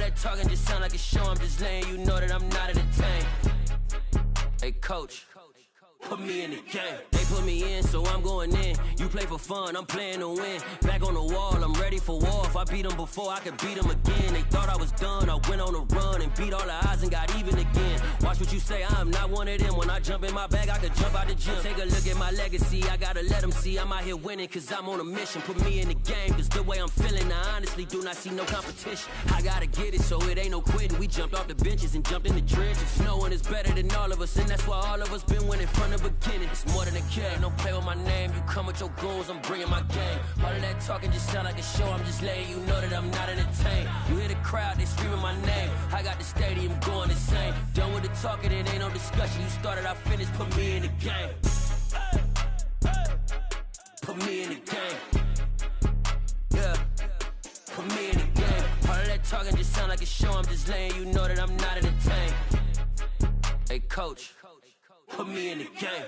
that talking just sound like a show. I'm just letting you know that I'm not entertained. Hey, coach, put me in the game. They put me in, so I'm going in. You play for fun, I'm playing to win. Back on the wall, I'm ready for war. If I beat them before, I could beat them again. They thought I was done, I went on a run and beat all the odds and got even again. Watch what you say, I'm not one of them. When I jump in my bag, I could jump out the gym. Take a look at my legacy, I gotta let them see I'm out here winning, cause I'm on a mission. Put me in the game, cause the way I'm feeling, I honestly do not see no competition. I gotta get it, so it ain't no quitting. We jumped off the benches and jumped in the trenches. No one is better than all of us, and that's why all of us been winning from the beginning. It's more than a game, don't play with my name. You come with your goons, I'm bringing my game. All of that talking just sound like a show. I'm just letting you know that I'm not entertained. You hear the crowd, they screaming my name. I got the stadium going insane. Done with the talking, it ain't no discussion. You started, I finished, put me in the game. Put me in the game. Yeah, put me in the game. All of that talking just sound like a show. I'm just letting you know that I'm not entertained. Hey, coach, put me in the game.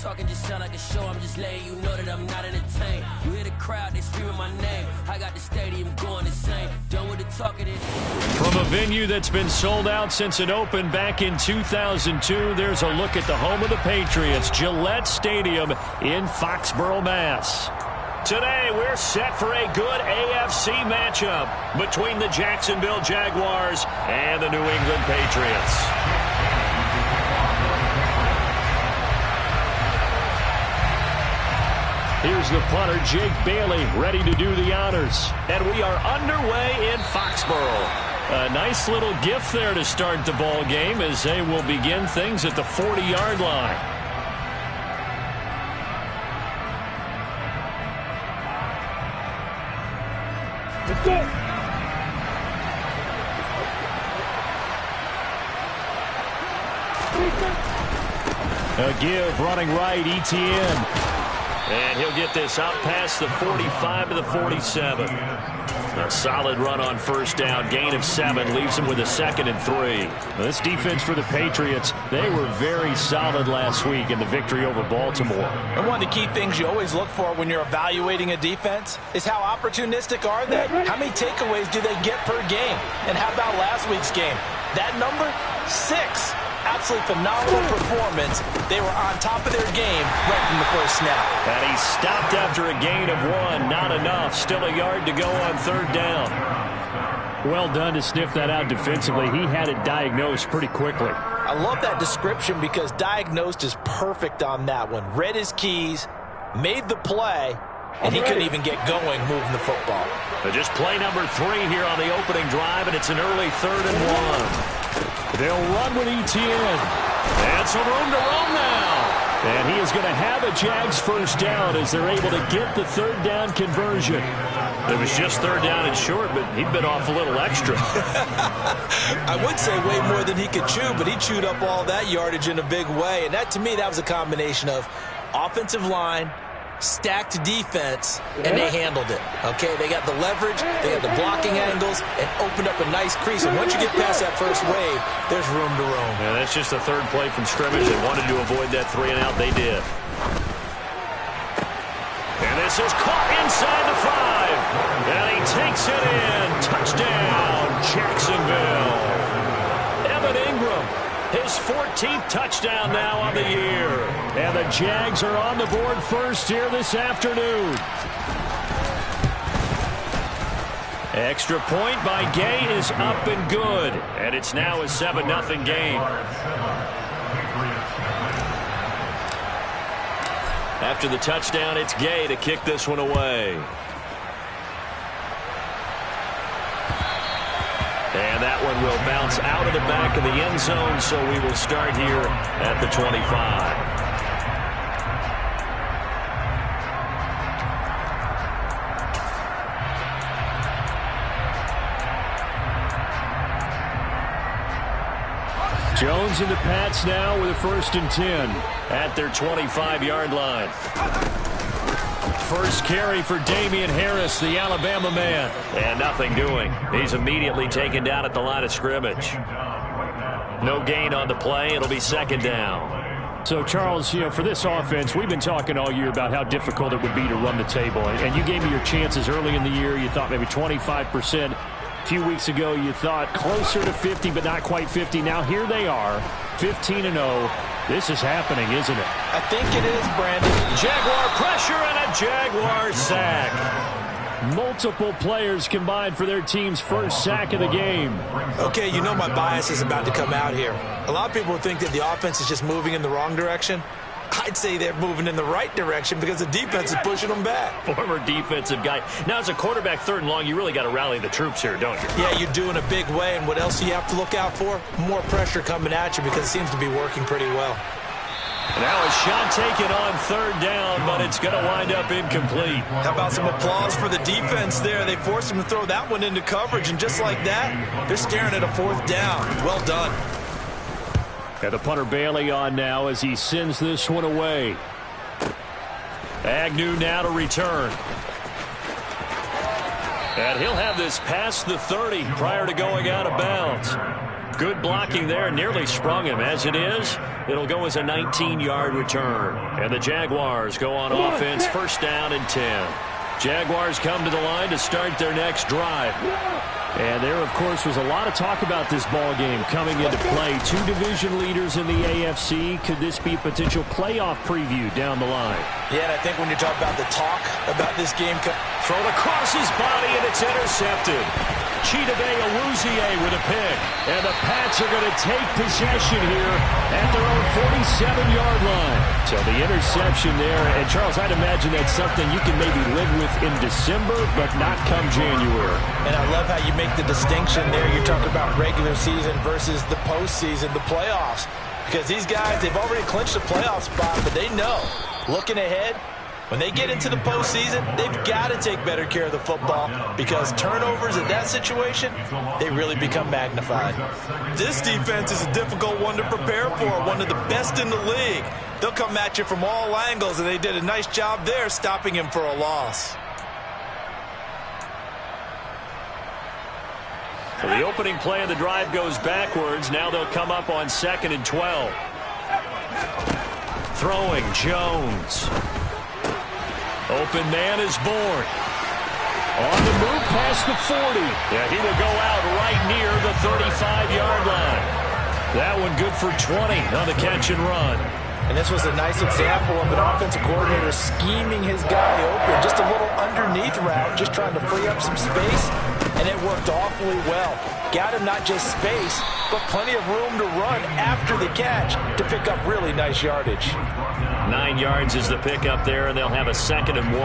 Talking just sound like a show. I'm just letting you know that I'm not entertained. You hear the crowd, they screaming my name. I got the stadium going insane. Done with the talking. From a venue that's been sold out since it opened back in 2002, there's a look at the home of the Patriots, Gillette Stadium in Foxborough, Mass. Today, we're set for a good AFC matchup between the Jacksonville Jaguars and the New England Patriots. Here's the punter, Jake Bailey, ready to do the honors. And we are underway in Foxborough. A nice little gift there to start the ball game as they will begin things at the 40-yard line. Let's go. A give running right, ETN. And he'll get this out past the 45 to the 47. A solid run on first down. Gain of 7 leaves him with a 2nd and 3. This defense for the Patriots, they were very solid last week in the victory over Baltimore. And one of the key things you always look for when you're evaluating a defense is how opportunistic are they? How many takeaways do they get per game? And how about last week's game? That number, 6. Absolutely phenomenal performance. They were on top of their game right from the first snap. And he stopped after a gain of 1. Not enough. Still a yard to go on third down. Well done to sniff that out defensively. He had it diagnosed pretty quickly. I love that description because diagnosed is perfect on that one. Read his keys, made the play, and he couldn't even get going moving the football. Just play number 3 here on the opening drive, and it's an early 3rd and 1. They'll run with ETN. And some room to roam now. And he is going to have a Jags first down as they're able to get the third down conversion. It was just third down and short, but he bit off a little extra. I would say way more than he could chew, but he chewed up all that yardage in a big way. And that, to me, that was a combination of offensive line, stacked defense, and they handled it. Okay, they got the leverage, they got the blocking angles, and opened up a nice crease. And once you get past that first wave, there's room to roam. Yeah, that's just the third play from scrimmage. They wanted to avoid that 3 and out. They did. And this is caught inside the 5. And he takes it in. Touchdown, Jacksonville. Evan Ingram. His 14th touchdown now on the year. And the Jags are on the board first here this afternoon. Extra point by Gay is up and good. And it's now a 7-0 game. After the touchdown, it's Gay to kick this one away. And that one will bounce out of the back of the end zone, so we will start here at the 25. Jones and the Pats now with a 1st and 10 at their 25-yard line. First carry for Damian Harris, the Alabama man. And nothing doing. He's immediately taken down at the line of scrimmage. No gain on the play. It'll be 2nd down. So, Charles, for this offense, we've been talking all year about how difficult it would be to run the table. And you gave me your chances early in the year. You thought maybe 25%. A few weeks ago, you thought closer to 50, but not quite 50. Now here they are, 15-0. This is happening, isn't it? I think it is, Brandon. Jaguar pressure and a Jaguar sack. Multiple players combined for their team's first sack of the game. Okay, you know my bias is about to come out here. A lot of people think that the offense is just moving in the wrong direction. I'd say they're moving in the right direction because the defense is pushing them back. Former defensive guy. Now, as a quarterback 3rd and long, you really got to rally the troops here, don't you? Yeah, you do in a big way. And what else do you have to look out for? More pressure coming at you because it seems to be working pretty well. Now a shot taken on 3rd down, but it's going to wind up incomplete. How about some applause for the defense there? They forced him to throw that one into coverage, and just like that, they're staring at a 4th down. Well done. And the punter Bailey on now as he sends this one away. Agnew now to return. And he'll have this past the 30 prior to going out of bounds. Good blocking there, nearly sprung him. As it is, it'll go as a 19-yard return. And the Jaguars go on offense, 1st down and 10. Jaguars come to the line to start their next drive. And there, of course, was a lot of talk about this ball game coming into play. 2 division leaders in the AFC. Could this be a potential playoff preview down the line? Yeah, and I think when you talk about the talk about this game, thrown across his body, and it's intercepted. Chidobe Awuzie with a pick. And the Pats are going to take possession here at their own 47-yard line. So the interception there. And, Charles, I'd imagine that's something you can maybe live with in December, but not come January. And I love how you make the distinction there. You're talking about regular season versus the postseason, the playoffs. Because these guys, they've already clinched a playoff spot, but they know, looking ahead, when they get into the postseason, they've got to take better care of the football because turnovers in that situation, they really become magnified. This defense is a difficult one to prepare for, one of the best in the league. They'll come at you from all angles, and they did a nice job there stopping him for a loss. So the opening play of the drive goes backwards. Now they'll come up on 2nd and 12. Throwing Jones. Open man is born. On the move past the 40. Yeah, he will go out right near the 35-yard line. That one good for 20 on the catch and run. And this was a nice example of an offensive coordinator scheming his guy open. Just a little underneath route, just trying to free up some space. And it worked awfully well. Got him not just space, but plenty of room to run after the catch to pick up really nice yardage. 9 yards is the pickup there, and they'll have a 2nd and 1.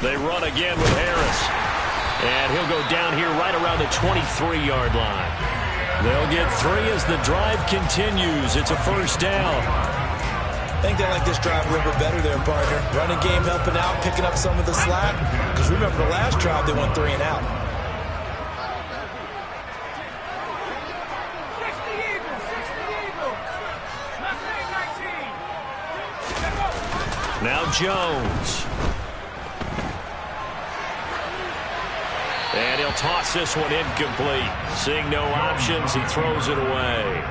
They run again with Harris. And he'll go down here right around the 23-yard line. They'll get 3 as the drive continues. It's a 1st down. I think they like this drive a little bit better there, partner. Running game helping out, picking up some of the slack. Because remember the last drive, they went 3 and out. Now Jones. And he'll toss this one incomplete. Seeing no options, he throws it away.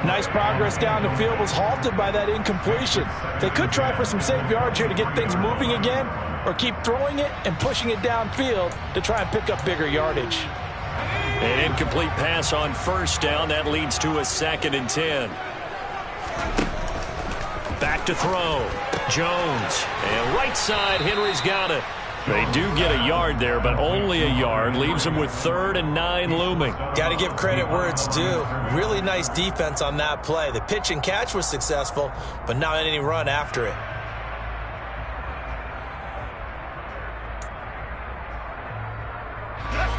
Nice progress down the field was halted by that incompletion. They could try for some safe yards here to get things moving again, or keep throwing it and pushing it downfield to try and pick up bigger yardage. An incomplete pass on 1st down. That leads to a 2nd and 10. Back to throw. Jones. And right side, Henry's got it. They do get a yard there, but only a yard. Leaves them with 3rd and 9 looming. Got to give credit where it's due. Really nice defense on that play. The pitch and catch was successful, but not any run after it.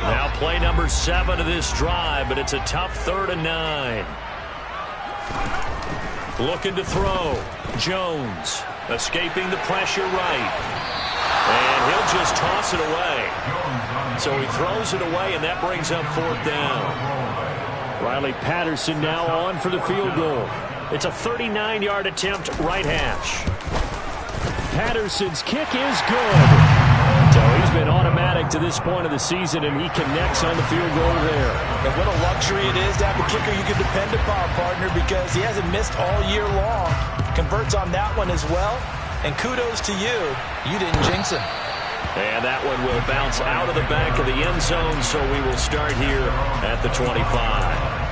Now play number 7 of this drive, but it's a tough 3rd and 9. Looking to throw. Jones escaping the pressure right. And he'll just toss it away. So he throws it away, and that brings up 4th down. Riley Patterson now on for the field goal. It's a 39-yard attempt, right hash. Patterson's kick is good. So he's been automatic to this point of the season, and he connects on the field goal there. And what a luxury it is to have a kicker you can depend upon, partner, because he hasn't missed all year long. Converts on that one as well. And kudos to you. You didn't jinx him. And that one will bounce out of the back of the end zone, so we will start here at the 25.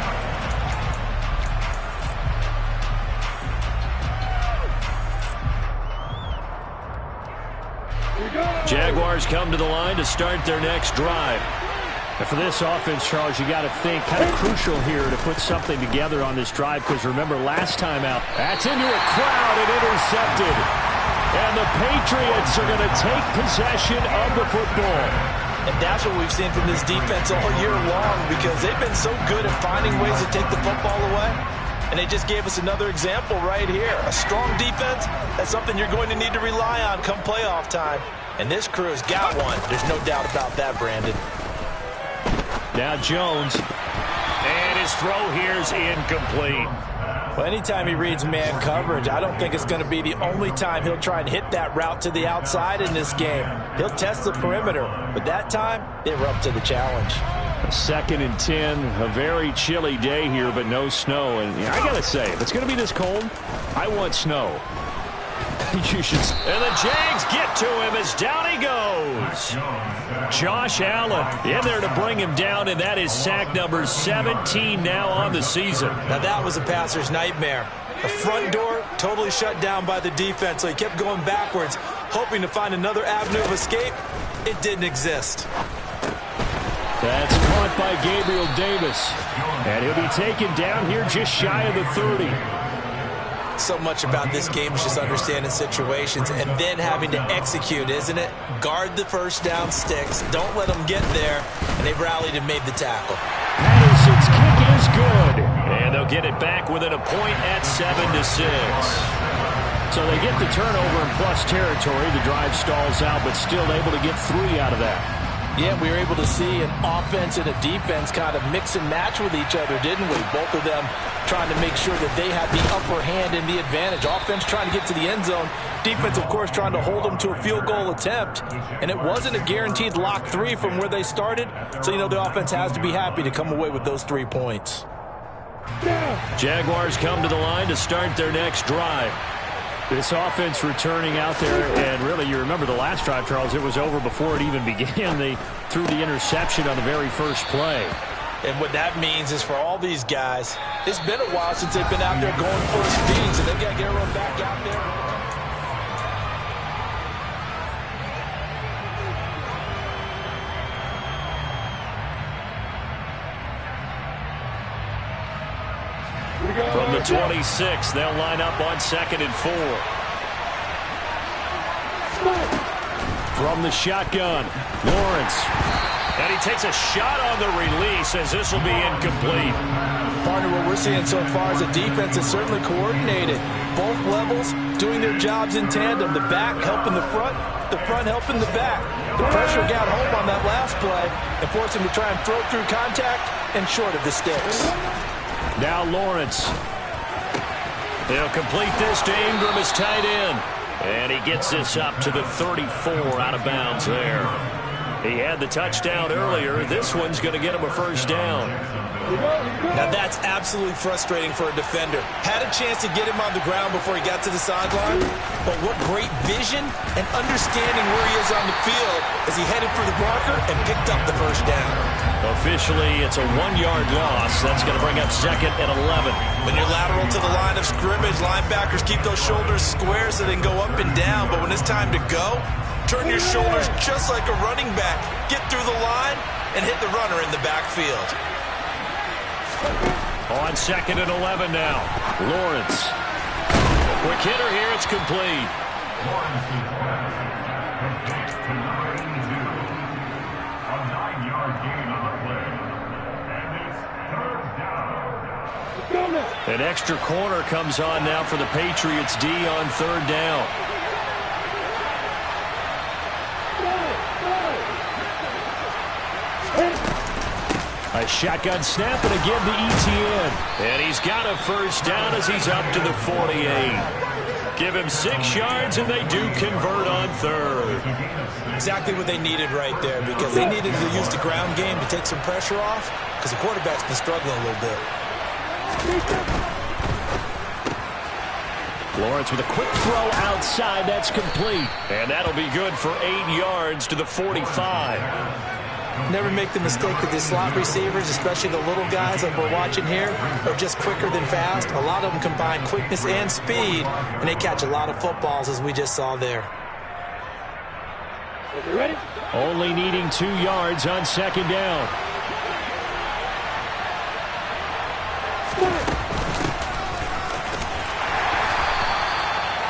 Jaguars come to the line to start their next drive. And for this offense, Charles, you got to think kind of crucial here to put something together on this drive, because remember last time out, that's into a crowd and intercepted. And the Patriots are going to take possession of the football. And that's what we've seen from this defense all year long, because they've been so good at finding ways to take the football away. And they just gave us another example right here. A strong defense, that's something you're going to need to rely on come playoff time. And this crew has got one. There's no doubt about that, Brandon. Now Jones. And his throw here is incomplete. Well, anytime he reads man coverage, I don't think it's going to be the only time he'll try and hit that route to the outside in this game. He'll test the perimeter, but that time, they were up to the challenge. 2nd and 10, a very chilly day here, but no snow. And I got to say, if it's going to be this cold, I want snow. You should. And the Jags get to him as down he goes. Josh Allen in there to bring him down, and that is sack number 17 now on the season. Now that was a passer's nightmare. The front door totally shut down by the defense, so he kept going backwards, hoping to find another avenue of escape. It didn't exist. That's caught by Gabriel Davis. And he'll be taken down here just shy of the 30. So much about this game is just understanding situations and then having to execute, isn't it? Guard the first down sticks. Don't let them get there. And they've rallied and made the tackle. Patterson's kick is good. And they'll get it back within a point at 7-6. So they get the turnover in plus territory. The drive stalls out, but still able to get 3 out of that. Yeah, we were able to see an offense and a defense kind of mix and match with each other, didn't we? Both of them trying to make sure that they had the upper hand and the advantage. Offense trying to get to the end zone. Defense, of course, trying to hold them to a field goal attempt. And it wasn't a guaranteed lock 3 from where they started. So, you know, the offense has to be happy to come away with those 3 points. Jaguars come to the line to start their next drive. This offense returning out there, and really, you remember the last drive, Charles, it was over before it even began. They threw the interception on the very first play. And what that means is for all these guys, it's been a while since they've been out there going full speed, so they've got to get everyone back out there. From the 26, they'll line up on 2nd and 4. From the shotgun, Lawrence. And he takes a shot on the release as this will be incomplete. Partner, what we're seeing so far is a defense that's certainly coordinated. Both levels doing their jobs in tandem. The back helping the front helping the back. The pressure got home on that last play and forced him to try and throw through contact and short of the sticks. Now Lawrence. They'll complete this to Ingram as tight end. And he gets this up to the 34 out of bounds there. He had the touchdown earlier. This one's going to get him a first down. Now that's absolutely frustrating for a defender. Had a chance to get him on the ground before he got to the sideline, but what great vision and understanding where he is on the field as he headed for the marker and picked up the first down. Officially, it's a 1-yard loss. That's going to bring up 2nd and 11. When you're lateral to the line of scrimmage, linebackers keep those shoulders square so they can go up and down, but when it's time to go, turn your shoulders just like a running back. Get through the line and hit the runner in the backfield. On 2nd and 11 now. Lawrence. Quick hitter here. It's complete. An extra corner comes on now for the Patriots D on 3rd down. A shotgun snap, and again to ETN. And he's got a first down as he's up to the 48. Give him 6 yards, and they do convert on third. Exactly what they needed right there, because they needed to use the ground game to take some pressure off, because the quarterback's been struggling a little bit. Lawrence with a quick throw outside. That's complete. And that'll be good for 8 yards to the 45. Never make the mistake that the slot receivers, especially the little guys like we're watching here, are just quicker than fast. A lot of them combine quickness and speed, and they catch a lot of footballs, as we just saw there. Ready? Only needing 2 yards on second down.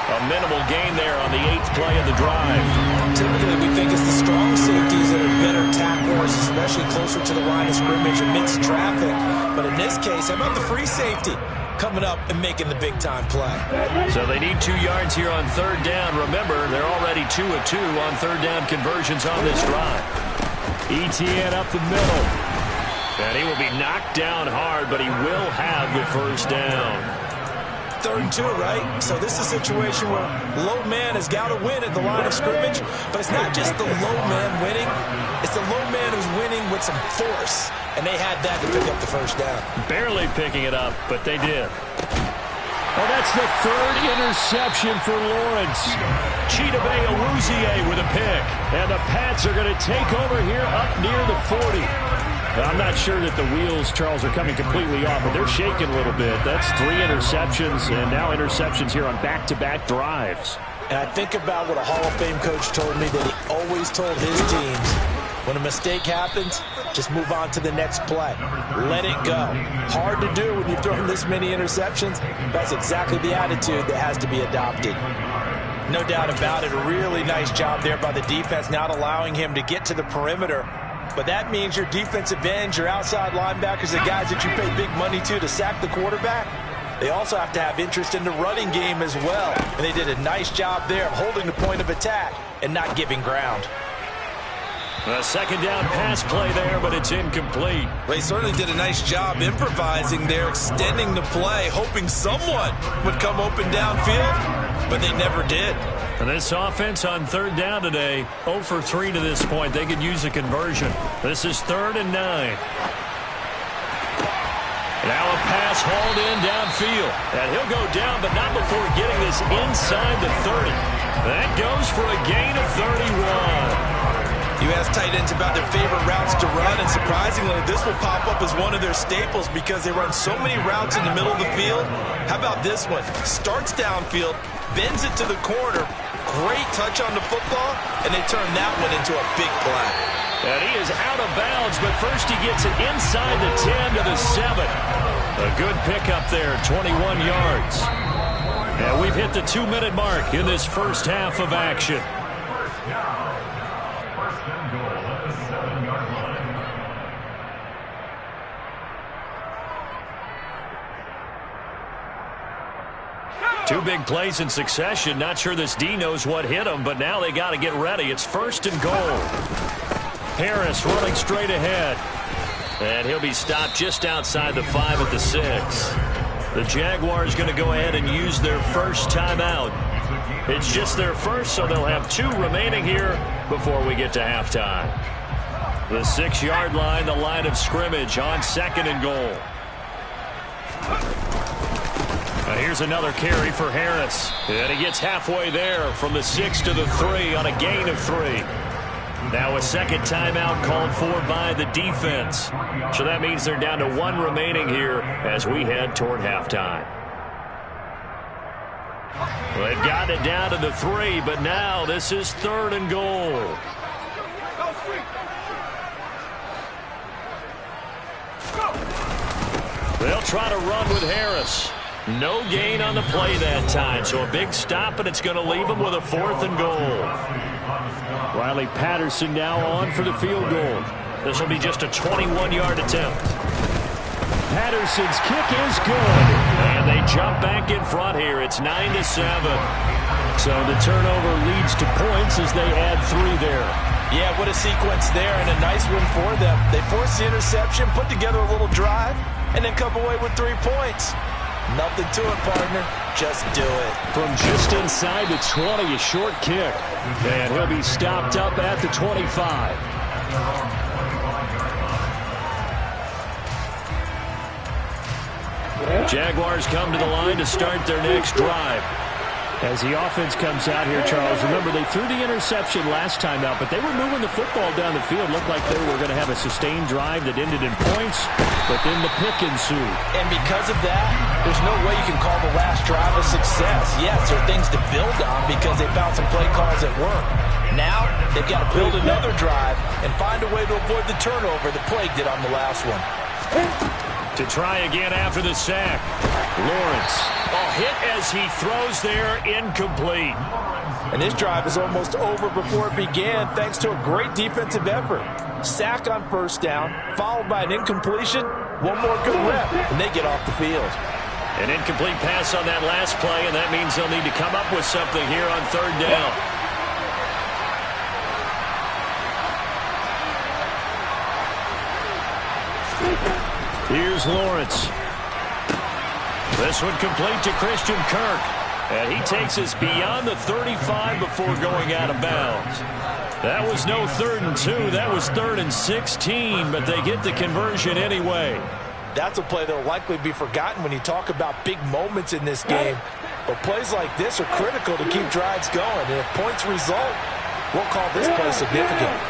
A minimal gain there on the 8th play of the drive. Typically, we think it's the strong safeties that are better tacklers, especially closer to the line of scrimmage amidst traffic. But in this case, how about the free safety coming up and making the big-time play? So they need 2 yards here on third down. Remember, they're already 2 of 2 on third down conversions on this drive. ETN up the middle. And he will be knocked down hard, but he will have the first down. 3rd and 2, right? So this is a situation where low man has got to win at the line of scrimmage, but it's not just the low man winning. It's the low man who's winning with some force, and they had that to pick up the first down. Barely picking it up, but they did. Well, that's the 3rd interception for Lawrence. Chidobe Awuzie with a pick. And the Pats are going to take over here up near the 40. I'm not sure that the wheels, Charles, are coming completely off, but they're shaking a little bit. That's 3 interceptions, and now interceptions here on back-to-back drives. And I think about what a Hall of Fame coach told me that he always told his teams, when a mistake happens, just move on to the next play. Let it go. Hard to do when you've thrown this many interceptions. That's exactly the attitude that has to be adopted. No doubt about it. A really nice job there by the defense, not allowing him to get to the perimeter. But that means your defensive ends, your outside linebackers, the guys that you pay big money to sack the quarterback, they also have to have interest in the running game as well. And they did a nice job there of holding the point of attack and not giving ground. A second down pass play there, but it's incomplete. They certainly did a nice job improvising there, extending the play, hoping someone would come open downfield, but they never did. And this offense on third down today, 0 for 3 to this point. They could use a conversion. This is 3rd and 9. Now a pass hauled in downfield. And he'll go down, but not before getting this inside the 30. That goes for a gain of 31. You ask tight ends about their favorite routes to run, and surprisingly, this will pop up as one of their staples because they run so many routes in the middle of the field. How about this one? Starts downfield, bends it to the corner, great touch on the football, and they turn that one into a big play. And he is out of bounds, but first he gets it inside the 10 to the 7. A good pickup there, 21 yards. And we've hit the 2-minute mark in this first half of action. Two big plays in succession. Not sure this D knows what hit him, but now they got to get ready. It's 1st and goal. Harris running straight ahead. And he'll be stopped just outside the 5 at the 6. The Jaguars going to go ahead and use their first timeout. It's just their first, so they'll have 2 remaining here before we get to halftime. The 6-yard line, the line of scrimmage on 2nd and goal. Here's another carry for Harris. And he gets halfway there from the 6 to the 3 on a gain of 3. Now a second timeout called for by the defense. So that means they're down to 1 remaining here as we head toward halftime. Well, they've got it down to the 3, but now this is 3rd and goal. They'll try to run with Harris. No gain on the play that time, so a big stop, and it's going to leave them with a 4th and goal. Riley Patterson now on for the field goal. This will be just a 21-yard attempt. Patterson's kick is good. And they jump back in front here. It's 9-7. So the turnover leads to points as they add 3 there. Yeah, what a sequence there, and a nice one for them. They forced the interception, put together a little drive, and then come away with 3 points. Nothing to it, partner. Just do it. From just inside the 20, a short kick. And he'll be stopped up at the 25. Jaguars come to the line to start their next drive. As the offense comes out here, Charles, remember they threw the interception last time out, but they were moving the football down the field. Looked like they were going to have a sustained drive that ended in points, but then the pick ensued. And because of that, there's no way you can call the last drive a success. Yes, there are things to build on because they found some play calls at work. Now, they've got to build another drive and find a way to avoid the turnover that plagued it on the last one. To try again after the sack. Lawrence. A hit as he throws there, incomplete. And this drive is almost over before it began thanks to a great defensive effort. Sack on first down, followed by an incompletion. One more good rep, and they get off the field. An incomplete pass on that last play, and that means they'll need to come up with something here on third down. Here's Lawrence. This one complete to Christian Kirk. And he takes us beyond the 35 before going out of bounds. That was no 3rd and 2. That was 3rd and 16, but they get the conversion anyway. That's a play that will likely be forgotten when you talk about big moments in this game. But plays like this are critical to keep drives going. And if points result, we'll call this play significant.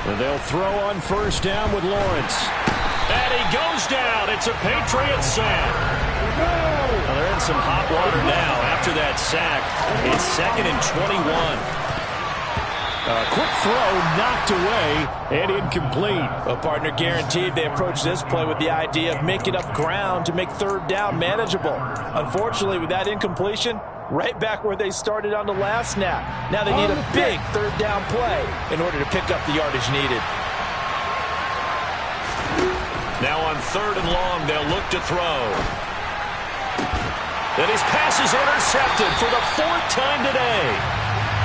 And they'll throw on first down with Lawrence. And he goes down. It's a Patriot sack. Well, they're in some hot water now after that sack. It's 2nd and 21. A quick throw knocked away and incomplete. Well, partner, guaranteed they approach this play with the idea of making up ground to make third down manageable. Unfortunately, with that incompletion, right back where they started on the last snap. Now they need a big third down play in order to pick up the yardage needed. Now on 3rd and long, they'll look to throw. Then his pass is intercepted for the 4th time today.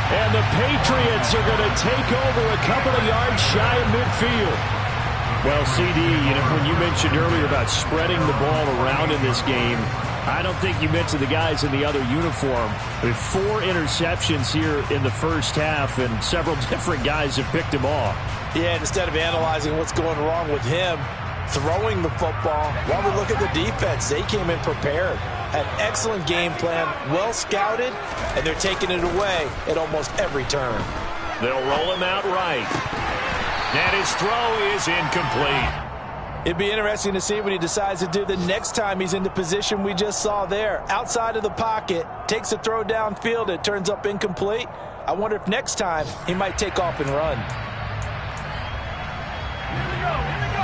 And the Patriots are going to take over a couple of yards shy of midfield. Well, CD, when you mentioned earlier about spreading the ball around in this game, I don't think you mentioned the guys in the other uniform. With 4 interceptions here in the first half, and several different guys have picked him off. Yeah, and instead of analyzing what's going wrong with him, throwing the football, while we look at the defense, they came in prepared. Had excellent game plan, well scouted, and they're taking it away at almost every turn. They'll roll him out right. And his throw is incomplete. It'd be interesting to see what he decides to do the next time he's in the position we just saw there. Outside of the pocket, takes a throw downfield, it turns up incomplete. I wonder if next time he might take off and run.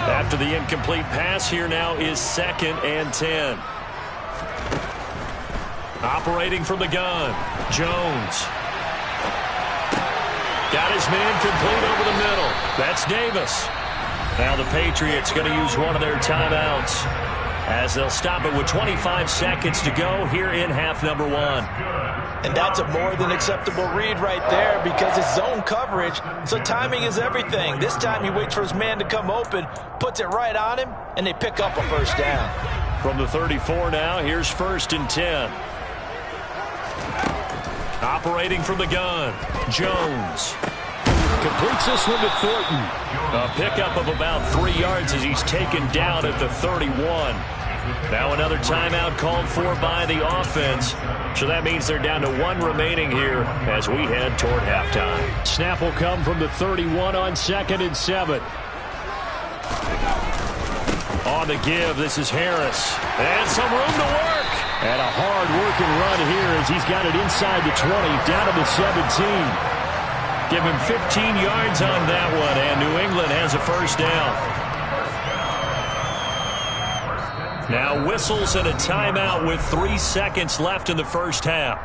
After the incomplete pass, here now is 2nd and 10. Operating from the gun, Jones. Got his man complete over the middle. That's Davis. Now the Patriots going to use one of their timeouts as they'll stop it with 25 seconds to go here in half number 1. And that's a more than acceptable read right there because it's zone coverage, so timing is everything. This time he waits for his man to come open, puts it right on him, and they pick up a first down. From the 34 now, here's 1st and 10. Operating from the gun, Jones. Completes this one to Thornton. A pickup of about 3 yards as he's taken down at the 31. Now another timeout called for by the offense. So that means they're down to 1 remaining here as we head toward halftime. Snap will come from the 31 on 2nd and 7. On the give, this is Harris. And some room to work. And a hard-working run here as he's got it inside the 20, down to the 17. Give him 15 yards on that one, and New England has a first down. Now whistles and a timeout with 3 seconds left in the first half.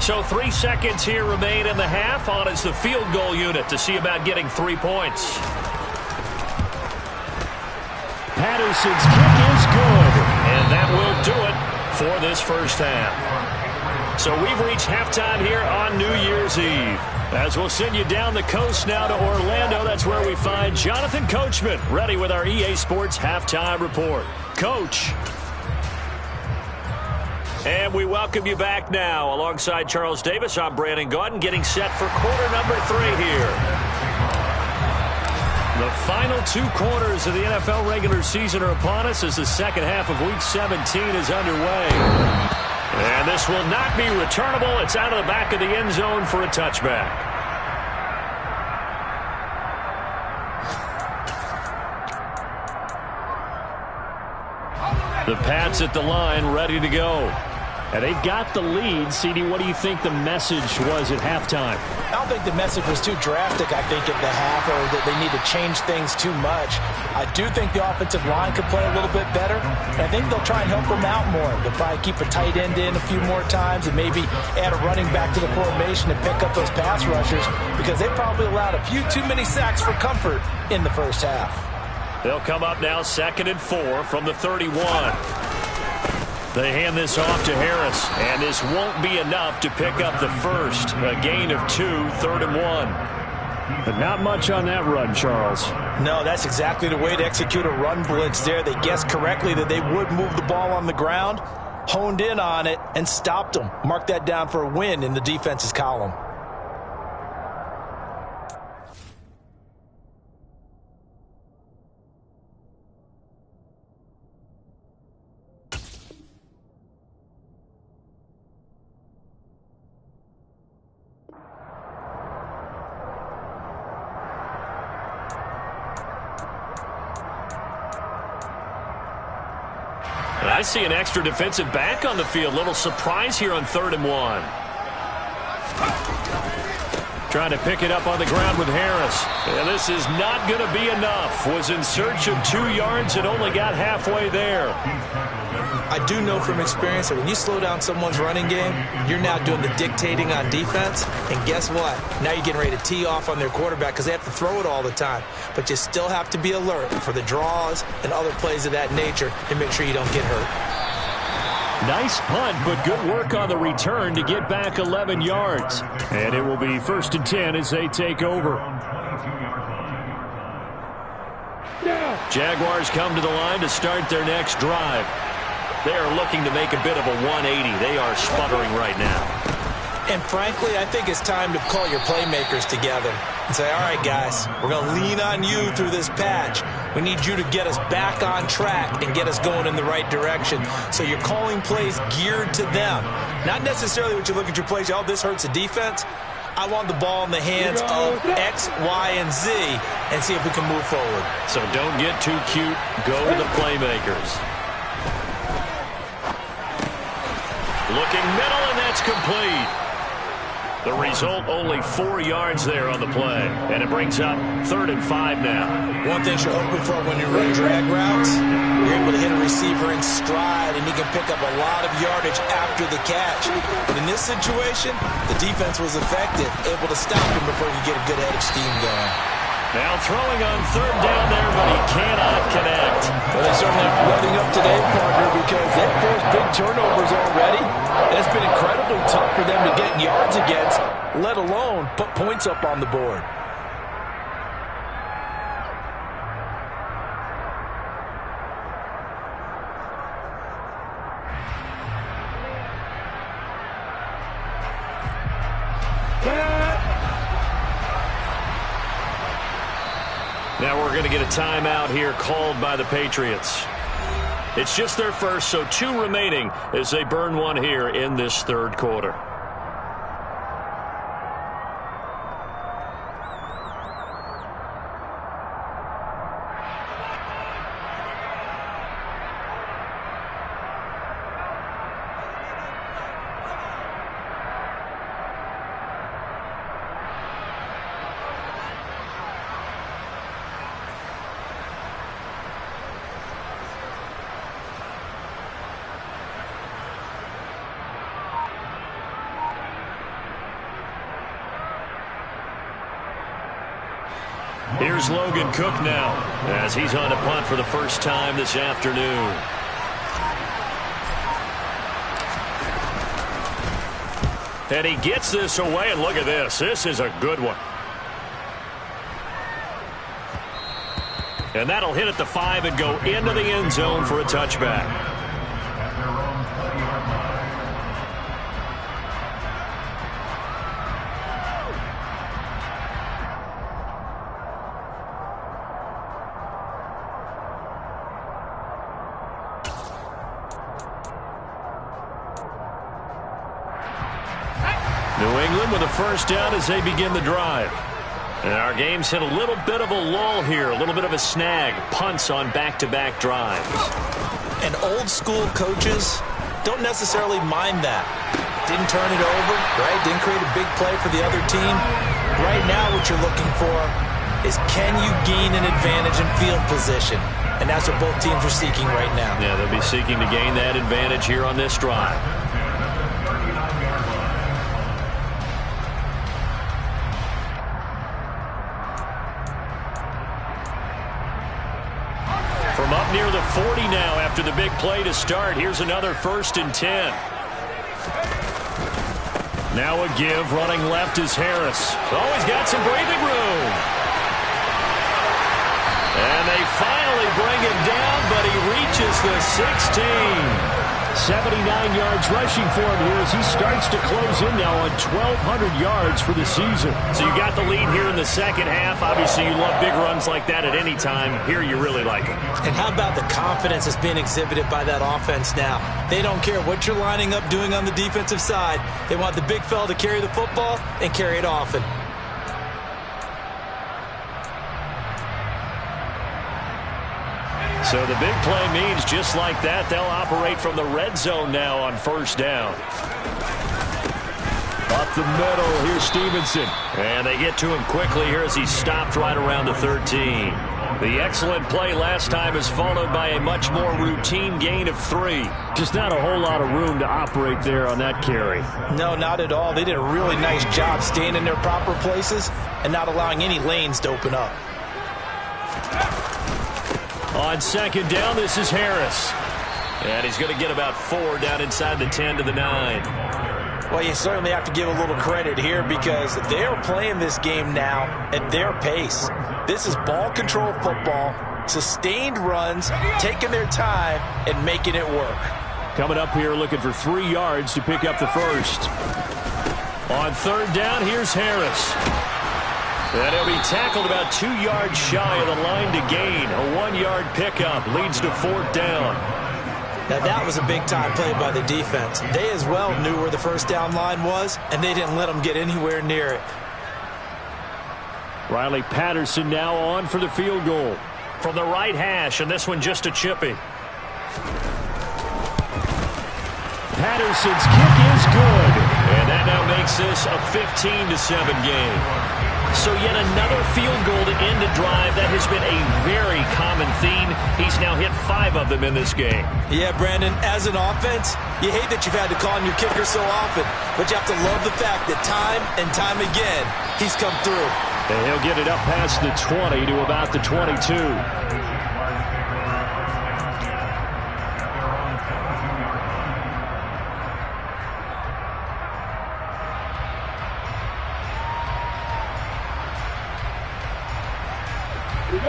So 3 seconds here remain in the half. On is the field goal unit to see about getting 3 points. Patterson's kick is good. And that will do it for this first half. So we've reached halftime here on New Year's Eve. As we'll send you down the coast now to Orlando, that's where we find Jonathan Coachman, ready with our EA Sports Halftime Report. Coach. And we welcome you back now. Alongside Charles Davis, I'm Brandon Gaudin, getting set for quarter number 3 here. The final 2 quarters of the NFL regular season are upon us as the second half of Week 17 is underway. And this will not be returnable. It's out of the back of the end zone for a touchback. The Pats at the line, ready to go. And they've got the lead. CD, what do you think the message was at halftime? I don't think the message was too drastic, I think, at the half, or that they need to change things too much. I do think the offensive line could play a little bit better. And I think they'll try and help them out more. They'll probably keep a tight end in a few more times and maybe add a running back to the formation and pick up those pass rushers, because they probably allowed a few too many sacks for comfort in the first half. They'll come up now 2nd and 4 from the 31. They hand this off to Harris, and this won't be enough to pick up the first. A gain of 2, 3rd and 1. But not much on that run, Charles. No, that's exactly the way to execute a run blitz there. They guessed correctly that they would move the ball on the ground, honed in on it, and stopped them. Mark that down for a win in the defense's column. I see an extra defensive back on the field. Little surprise here on 3rd and 1. Trying to pick it up on the ground with Harris. And this is not going to be enough. Was in search of 2 yards and only got halfway there. I do know from experience that when you slow down someone's running game, you're now doing the dictating on defense. And guess what? Now you're getting ready to tee off on their quarterback because they have to throw it all the time. But you still have to be alert for the draws and other plays of that nature to make sure you don't get hurt. Nice punt, but good work on the return to get back 11 yards. And it will be 1st and 10 as they take over. Jaguars come to the line to start their next drive. They are looking to make a bit of a 180. They are sputtering right now. And frankly, I think it's time to call your playmakers together and say, all right, guys, we're going to lean on you through this patch. We need you to get us back on track and get us going in the right direction. So you're calling plays geared to them. Not necessarily what you look at your plays, oh, this hurts the defense. I want the ball in the hands of X, Y, and Z and see if we can move forward. So don't get too cute. Go to the playmakers. Looking middle, and that's complete. The result, only 4 yards there on the play. And it brings up 3rd and 5 now. One thing you're hoping for when you run drag routes, you're able to hit a receiver in stride, and he can pick up a lot of yardage after the catch. But in this situation, the defense was effective, able to stop him before you get a good head of steam going. Now throwing on 3rd down there, but he cannot connect. Well, they're certainly running up today, partner, because they've forced big turnovers already. And it's been incredibly tough for them to get yards against, let alone put points up on the board. Now we're going to get a timeout here called by the Patriots. It's just their first, so 2 remaining as they burn one here in this 3rd quarter. Here's Logan Cook now as he's on a punt for the first time this afternoon. And he gets this away, and look at this. This is a good one. And that'll hit at the 5 and go into the end zone for a touchback. New England with a first down as they begin the drive. And our game's hit a little bit of a lull here, a little bit of a snag. Punts on back-to-back drives. And old-school coaches don't necessarily mind that. Didn't turn it over, right? Didn't create a big play for the other team. Right now what you're looking for is can you gain an advantage in field position? And that's what both teams are seeking right now. Yeah, they'll be seeking to gain that advantage here on this drive. From up near the 40 now after the big play to start. Here's another 1st and 10. Now a give. Running left is Harris. Oh, he's got some breathing room. And they finally bring him down, but he reaches the 16. 79 yards rushing for him here as he starts to close in now on 1,200 yards for the season. So you got the lead here in the second half. Obviously, you love big runs like that at any time. Here, you really like them. And how about the confidence that's being exhibited by that offense now? They don't care what you're lining up doing on the defensive side. They want the big fella to carry the football and carry it often. So the big play means just like that, they'll operate from the red zone now on first down. Up the middle, here's Stevenson. And they get to him quickly here as he stopped right around the 13. The excellent play last time is followed by a much more routine gain of 3. Just not a whole lot of room to operate there on that carry. No, not at all. They did a really nice job staying in their proper places and not allowing any lanes to open up. On second down, this is Harris. And he's going to get about 4 down inside the 10 to the 9. Well, you certainly have to give a little credit here because they're playing this game now at their pace. This is ball control football, sustained runs, taking their time and making it work. Coming up here looking for 3 yards to pick up the first. On third down, here's Harris. And he'll be tackled about 2 yards shy of the line to gain. A 1-yard pickup leads to 4th down. Now that was a big-time play by the defense. They as well knew where the first down line was, and they didn't let them get anywhere near it. Riley Patterson now on for the field goal. From the right hash, and this one just a chippy. Patterson's kick is good. And that now makes this a 15-7 game. So yet another field goal to end a drive. That has been a very common theme. He's now hit 5 of them in this game. Yeah, Brandon, as an offense, you hate that you've had to call on your kicker so often, but you have to love the fact that time and time again, he's come through. And he'll get it up past the 20 to about the 22.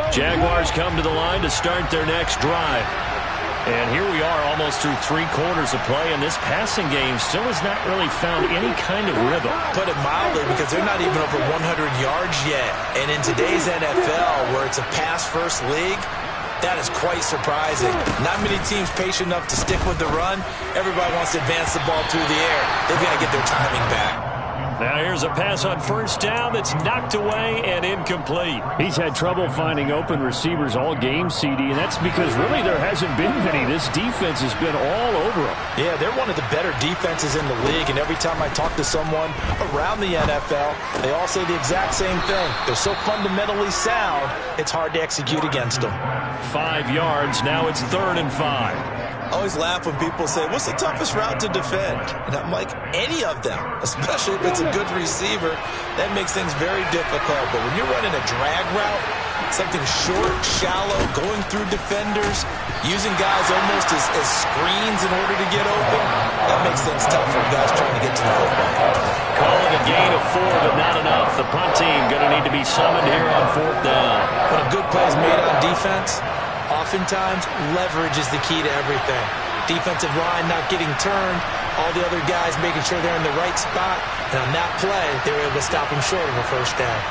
Jaguars come to the line to start their next drive. And here we are almost through 3 quarters of play, and this passing game still has not really found any kind of rhythm. Put it mildly, because they're not even over 100 yards yet. And in today's NFL, where it's a pass-first league, that is quite surprising. Not many teams patient enough to stick with the run. Everybody wants to advance the ball through the air. They've got to get their timing back. Now here's a pass on first down that's knocked away and incomplete. He's had trouble finding open receivers all game, CD, and that's because really there hasn't been many. This defense has been all over them. Yeah, they're one of the better defenses in the league, and every time I talk to someone around the NFL, they all say the exact same thing. They're so fundamentally sound, it's hard to execute against them. 5 yards, now it's 3rd and 5. I always laugh when people say, what's the toughest route to defend? And I'm like, any of them, especially if it's a good receiver. That makes things very difficult. But when you're running a drag route, Something short, shallow, going through defenders, using guys almost as screens in order to get open. That makes things tough for guys trying to get to the football. Call it a gain of 4, but not enough. The punt team going to need to be summoned here on 4th down. When a good play is made on defense, oftentimes leverage is the key to everything. Defensive line not getting turned, all the other guys making sure they're in the right spot, and on that play, they were able to stop them short of a first down.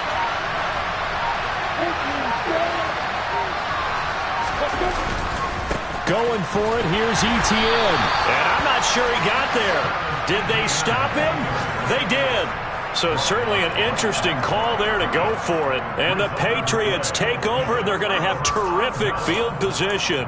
Going for it, here's Etienne. And I'm not sure he got there. Did they stop him? They did. So certainly an interesting call there to go for it. And the Patriots take over, and they're going to have terrific field position.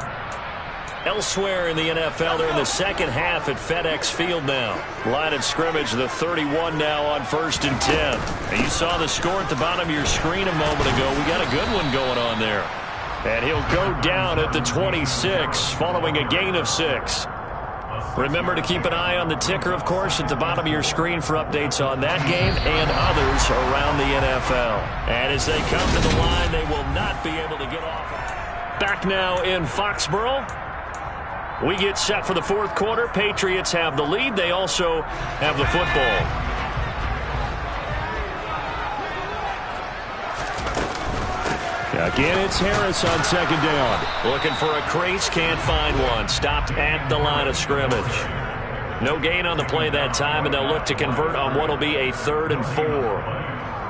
Elsewhere in the NFL, they're in the second half at FedEx Field now. Line of scrimmage, the 31 now on 1st and 10. And you saw the score at the bottom of your screen a moment ago. We got a good one going on there. And he'll go down at the 26 following a gain of 6. Remember to keep an eye on the ticker, of course, at the bottom of your screen for updates on that game and others around the NFL. And as they come to the line, they will not be able to get off. Back now in Foxborough. We get set for the 4th quarter. Patriots have the lead. They also have the football. Again, it's Harris on 2nd down. Looking for a crease, can't find one. Stopped at the line of scrimmage. No gain on the play that time, and they'll look to convert on what will be a 3rd and 4.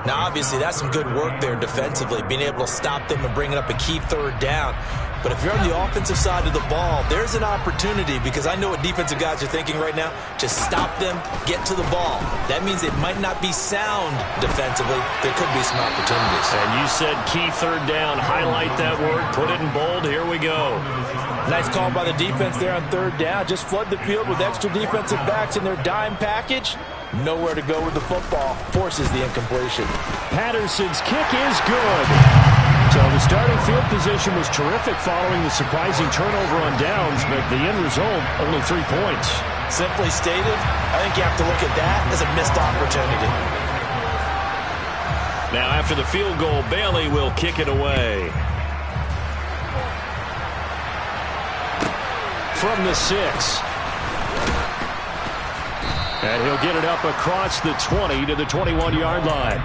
Now, obviously, that's some good work there defensively, being able to stop them and bringing up a key 3rd down. But if you're on the offensive side of the ball, there's an opportunity, because I know what defensive guys are thinking right now. Just stop them, get to the ball. That means it might not be sound defensively. There could be some opportunities. And you said key 3rd down. Highlight that word. Put it in bold. Here we go. Nice call by the defense there on 3rd down. Just flood the field with extra defensive backs in their dime package. Nowhere to go with the football. Forces the incompletion. Patterson's kick is good. So the starting field position was terrific following the surprising turnover on downs, but the end result, only 3 points. Simply stated, I think you have to look at that as a missed opportunity. Now after the field goal, Bailey will kick it away. From the 6. And he'll get it up across the 20 to the 21-yard line.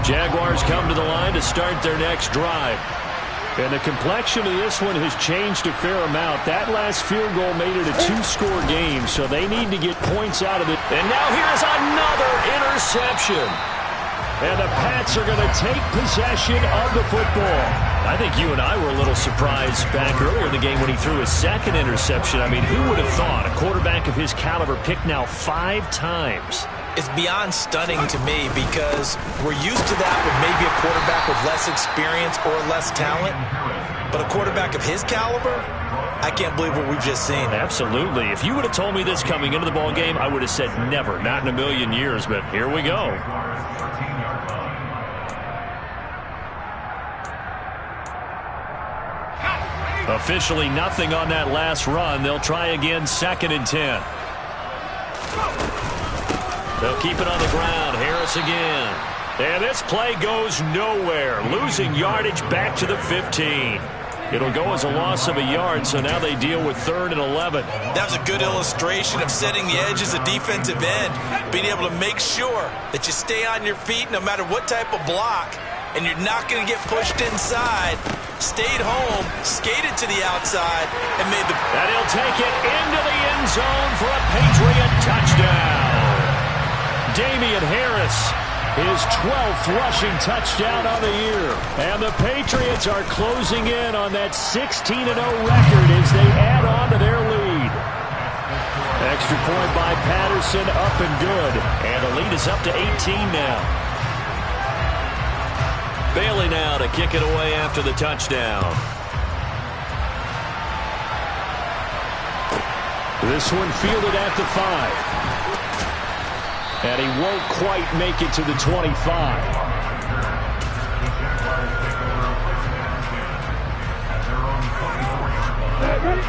Jaguars come to the line to start their next drive. And the complexion of this one has changed a fair amount. That last field goal made it a 2-score game, so they need to get points out of it. And now here's another interception. And the Pats are going to take possession of the football. I think you and I were a little surprised back earlier in the game when he threw his 2nd interception. I mean, who would have thought a quarterback of his caliber picked now 5 times? It's beyond stunning to me, because we're used to that with maybe a quarterback with less experience or less talent. But a quarterback of his caliber, I can't believe what we've just seen. Absolutely. If you would have told me this coming into the ball game, I would have said never, not in a million years. But here we go. Officially nothing on that last run. They'll try again, 2nd and 10. They'll keep it on the ground. Harris again. And this play goes nowhere. Losing yardage back to the 15. It'll go as a loss of a yard, so now they deal with 3rd and 11. That was a good illustration of setting the edge as a defensive end. Being able to make sure that you stay on your feet no matter what type of block, and you're not going to get pushed inside. Stayed home, skated to the outside, and made the... And he'll take it into the end zone for a Patriot touchdown. Damian Harris, his 12th rushing touchdown of the year. And the Patriots are closing in on that 16-0 record as they add on to their lead. Extra point by Patterson, up and good. And the lead is up to 18 now. Bailey now to kick it away after the touchdown. This one fielded at the 5. And he won't quite make it to the 25.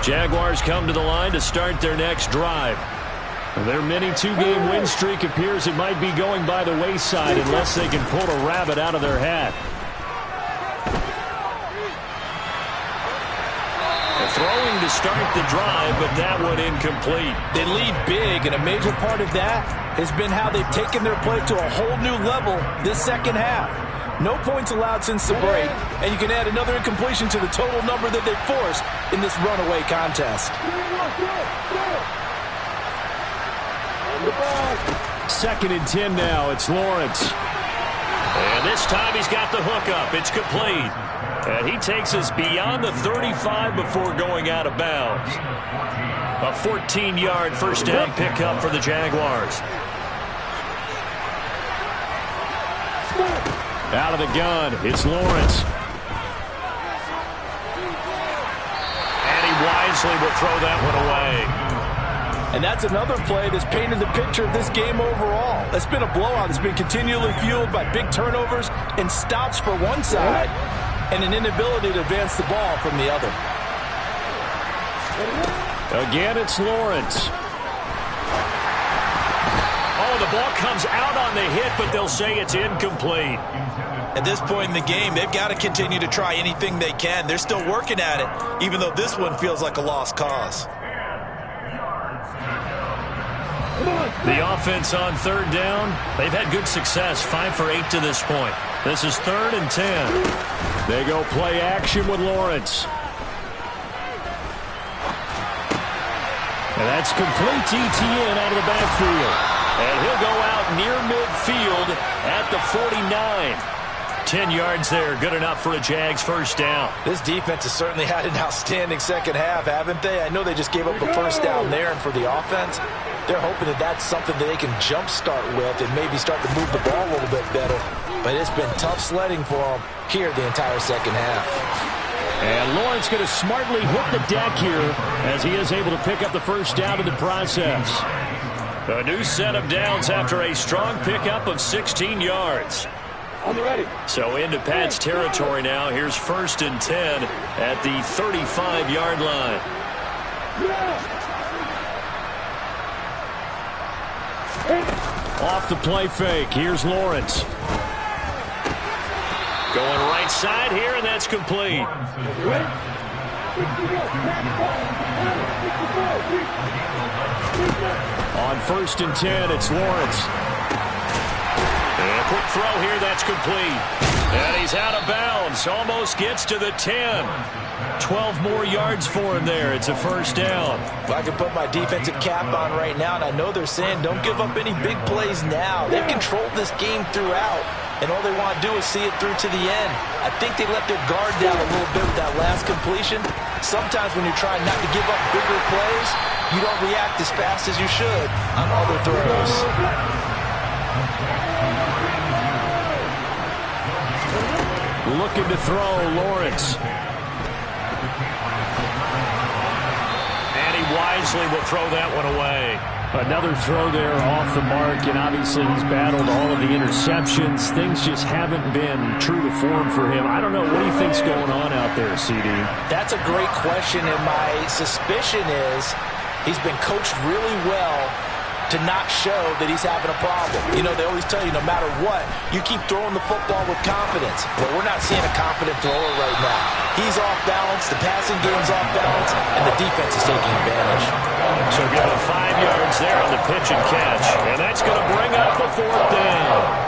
Jaguars come to the line to start their next drive. Their mini two-game win streak appears it might be going by the wayside unless they can pull a rabbit out of their hat. Throwing to start the drive, but that one incomplete. They lead big, and a major part of that has been how they've taken their play to a whole new level this second half. No points allowed since the break, and you can add another incompletion to the total number that they forced in this runaway contest. Second and 10 now. It's Lawrence. And this time he's got the hookup. It's complete. And he takes us beyond the 35 before going out of bounds. A 14-yard first down pickup for the Jaguars. Out of the gun, it's Lawrence. And he wisely will throw that one away. And that's another play that's painted the picture of this game overall. It's been a blowout that's been continually fueled by big turnovers and stops for one side and an inability to advance the ball from the other. Again, it's Lawrence. Oh, the ball comes out on the hit, but they'll say it's incomplete. At this point in the game, they've got to continue to try anything they can. They're still working at it, even though this one feels like a lost cause. The offense on third down, they've had good success, 5 for 8 to this point. This is 3rd and 10. They go play action with Lawrence. And that's complete to Etienne out of the backfield. And he'll go out near midfield at the 49. 10 yards there, good enough for a Jags first down. This defense has certainly had an outstanding second half, haven't they? I know they just gave up a first down there, and for the offense, they're hoping that that's something that they can jumpstart with and maybe start to move the ball a little bit better. But it's been tough sledding for them here the entire second half. And Lawrence going to smartly hit the deck here as he is able to pick up the first down in the process. A new set of downs after a strong pickup of 16 yards. So into Pat's territory now. Here's 1st and 10 at the 35-yard line. Off the play fake. Here's Lawrence. Going right side here, and that's complete. On 1st and 10, it's Lawrence. And a quick throw here, that's complete. And he's out of bounds. Almost gets to the 10. 12 more yards for him there. It's a first down. Well, I can put my defensive cap on right now, and I know they're saying don't give up any big plays now. They've controlled this game throughout, and all they want to do is see it through to the end. I think they let their guard down a little bit with that last completion. Sometimes when you're trying not to give up bigger plays, you don't react as fast as you should on other throws. Looking to throw, Lawrence. And he wisely will throw that one away. Another throw there off the mark, and obviously he's battled all of the interceptions. Things just haven't been true to form for him. I don't know. What do you think's going on out there, CD? That's a great question, and my suspicion is he's been coached really well to not show that he's having a problem. You know, they always tell you no matter what, you keep throwing the football with confidence. But we're not seeing a confident thrower right now. He's off balance, the passing game's off balance, and the defense is taking advantage. So got 5 yards there on the pitch and catch, and that's going to bring up a 4th down.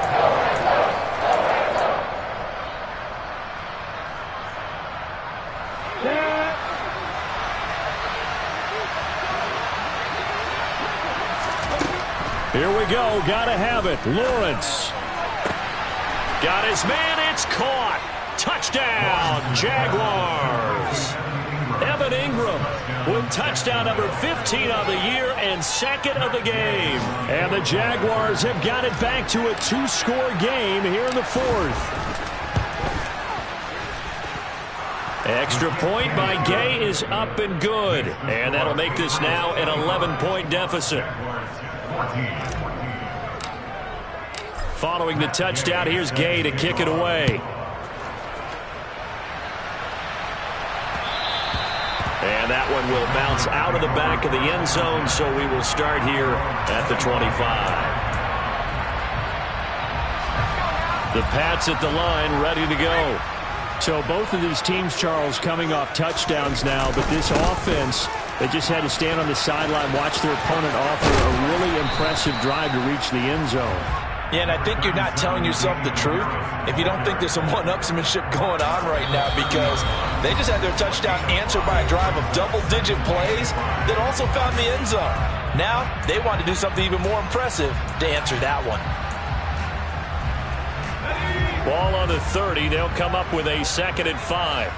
Here we go. Gotta have it. Lawrence. Got his man. It's caught. Touchdown, Jaguars. Evan Ingram with touchdown number 15 of the year and 2nd of the game. And the Jaguars have got it back to a 2-score game here in the 4th. Extra point by Gay is up and good. And that'll make this now an 11-point deficit. Following the touchdown, here's Gay to kick it away. And that one will bounce out of the back of the end zone, so we will start here at the 25. The Pats at the line, ready to go. So both of these teams, Charles, coming off touchdowns now, but this offense, they just had to stand on the sideline, watch their opponent offer a really impressive drive to reach the end zone. Yeah, and I think you're not telling yourself the truth if you don't think there's some one-upsmanship going on right now, because they just had their touchdown answered by a drive of double-digit plays that also found the end zone. Now they want to do something even more impressive to answer that one. Ball on the 30. They'll come up with a 2nd and 5.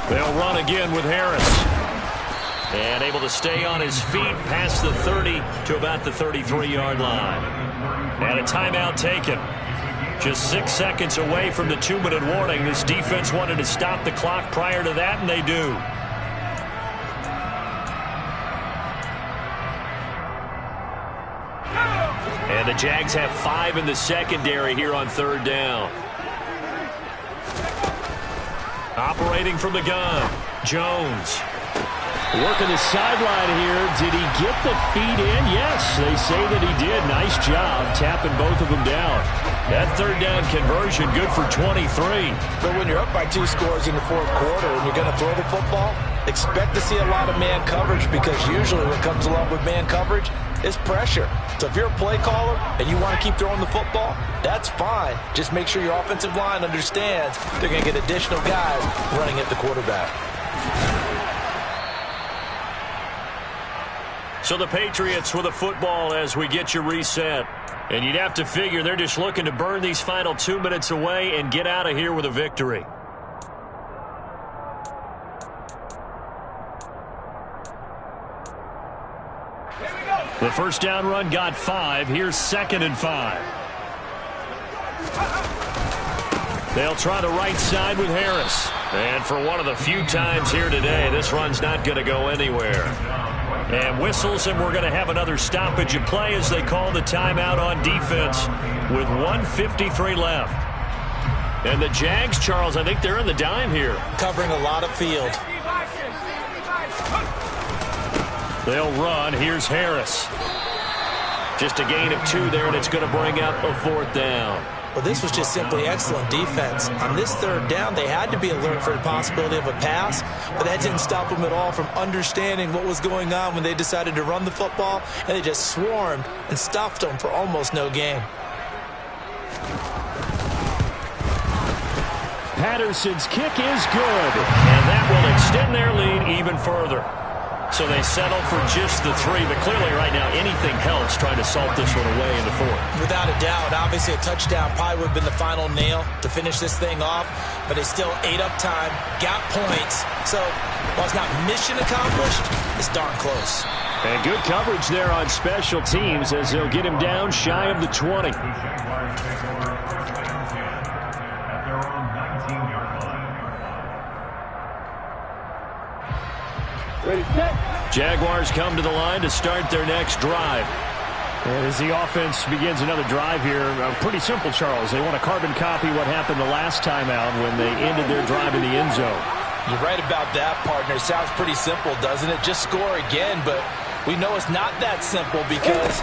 They'll run again with Harris. And able to stay on his feet past the 30 to about the 33-yard line. And a timeout taken. Just 6 seconds away from the 2-minute warning. This defense wanted to stop the clock prior to that, and they do. And the Jags have 5 in the secondary here on 3rd down. Operating from the gun, Jones. Working the sideline here. Did he get the feet in? Yes, they say that he did. Nice job tapping both of them down. That 3rd down conversion good for 23. But when you're up by 2 scores in the 4th quarter and you're going to throw the football, expect to see a lot of man coverage, because usually what comes along with man coverage is pressure. So if you're a play caller and you want to keep throwing the football, that's fine. Just make sure your offensive line understands they're going to get additional guys running at the quarterback. So the Patriots with a football as we get you reset. And you'd have to figure they're just looking to burn these final 2 minutes away and get out of here with a victory. The first down run got 5. Here's 2nd and 5. They'll try the right side with Harris. And for one of the few times here today, this run's not going to go anywhere. And whistles, and we're going to have another stoppage of play as they call the timeout on defense with 1:53 left. And the Jags, Charles, I think they're in the dime here. Covering a lot of field. They'll run. Here's Harris. Just a gain of 2 there, and it's going to bring up a 4th down. Well, this was just simply excellent defense. On this 3rd down, they had to be alert for the possibility of a pass, but that didn't stop them at all from understanding what was going on when they decided to run the football, and they just swarmed and stuffed them for almost no gain. Patterson's kick is good. And that will extend their lead even further. So they settle for just the 3, but clearly right now anything helps trying to salt this one away in the 4th. Without a doubt, obviously a touchdown probably would have been the final nail to finish this thing off, but they still ate up time, got points. So while it's not mission accomplished, it's darn close. And good coverage there on special teams as they'll get him down shy of the 20. Jaguars come to the line to start their next drive. And as the offense begins another drive here, pretty simple, Charles. They want to carbon copy what happened the last time out when they ended their drive in the end zone. You're right about that, partner. It sounds pretty simple, doesn't it? Just score again, but we know it's not that simple because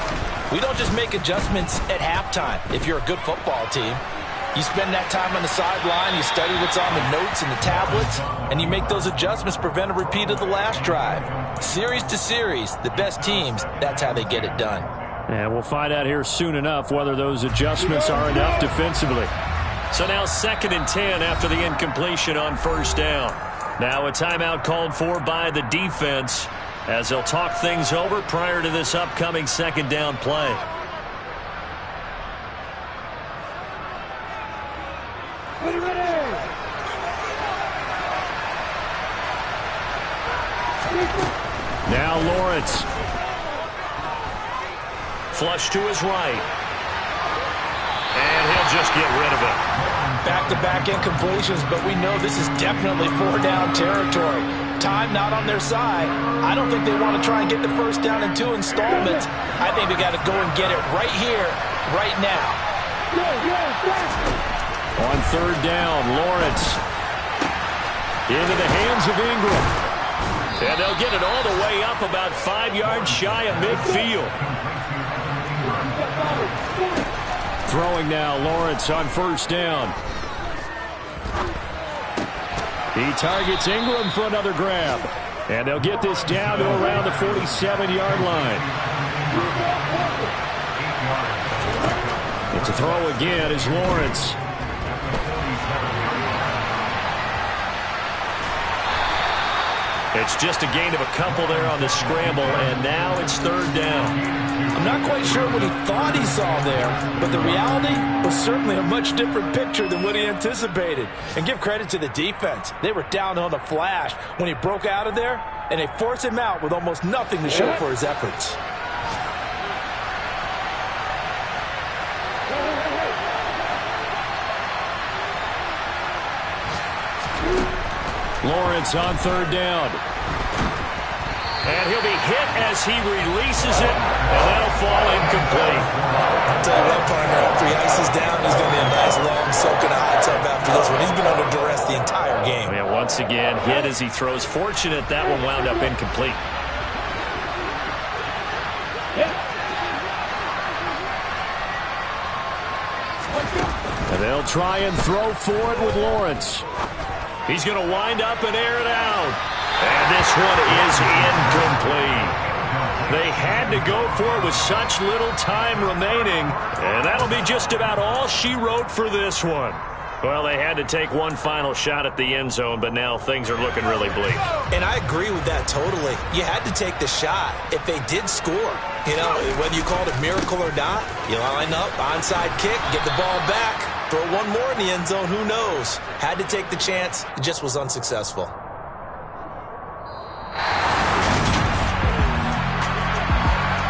we don't just make adjustments at halftime if you're a good football team. You spend that time on the sideline, you study what's on the notes and the tablets, and you make those adjustments to prevent a repeat of the last drive. Series to series, the best teams, that's how they get it done. And we'll find out here soon enough whether those adjustments are enough defensively. So now 2nd and 10 after the incompletion on 1st down. Now a timeout called for by the defense as they'll talk things over prior to this upcoming 2nd down play. Now Lawrence. Flush to his right. And he'll just get rid of it. Back-to-back incompletions, but we know this is definitely 4-down territory. Time not on their side. I don't think they want to try and get the 1st down in 2 installments. I think they got to go and get it right here, right now. On 3rd down, Lawrence. Into the hands of Ingram. And they'll get it all the way up about 5 yards shy of midfield. Throwing now, Lawrence on first down. He targets Ingram for another grab. And they'll get this down to around the 47-yard line. To throw again is Lawrence. It's just a gain of a couple there on the scramble, and now it's third down. I'm not quite sure what he thought he saw there, but the reality was certainly a much different picture than what he anticipated. And give credit to the defense. They were down on the flash when he broke out of there, and they forced him out with almost nothing to show for his efforts. Lawrence on third down. And he'll be hit as he releases it, and that'll fall incomplete. I'll tell you what, partner, after he ices down, he's going to be a nice, long, soaking hot tub after this one. He's been under duress the entire game. Yeah, once again, hit as he throws. Fortunate that one wound up incomplete. And they'll try and throw for it with Lawrence. He's going to wind up and air it out. And this one is incomplete. They had to go for it with such little time remaining. And that'll be just about all she wrote for this one. Well, they had to take one final shot at the end zone, but now things are looking really bleak. And I agree with that totally. You had to take the shot if they did score. You know, whether you called it miracle or not, you line up, onside kick, get the ball back, throw one more in the end zone, who knows? Had to take the chance, it just was unsuccessful.